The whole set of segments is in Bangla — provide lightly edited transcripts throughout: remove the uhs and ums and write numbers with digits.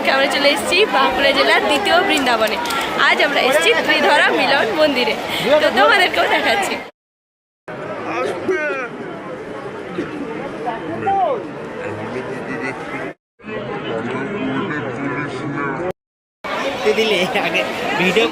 আজকে আমরা চলে এসেছি বাঁকুড়া জেলার দ্বিতীয় বৃন্দাবনে। আজ আমরা এসেছি ত্রিধরা মিলন মন্দিরে, তো তোমাদেরকেও দেখাচ্ছি। দিলে আগে ভিডিও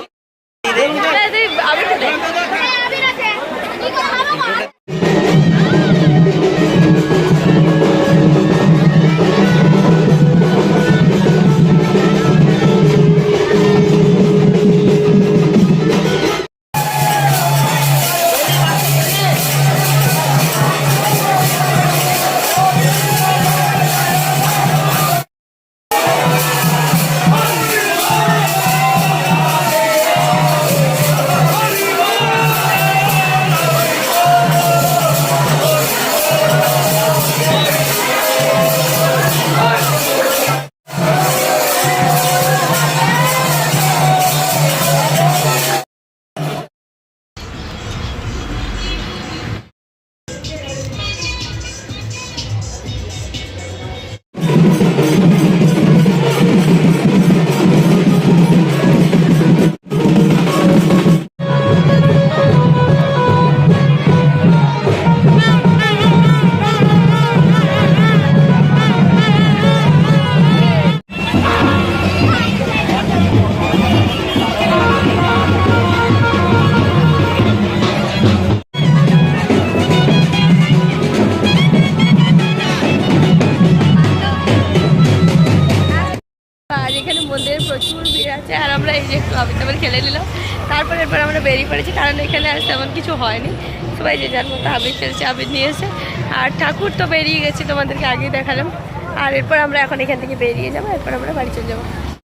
এখানে মন্দিরে প্রচুর ভিড় আছে, আর আমরা এই যে একটু আবির টাবির খেলে নিলাম। তারপর এরপর আমরা বেরিয়ে পড়েছি, কারণ এখানে আর তেমন কিছু হয়নি। সবাই যে যার মতো আবির খেলছে, আবির নিয়েছে। আর ঠাকুর তো বেরিয়ে গেছে, তোমাদেরকে আগেই দেখালাম। আর এরপর আমরা এখন এখান থেকে বেরিয়ে যাবো, এরপর আমরা বাড়ি চলে যাবো।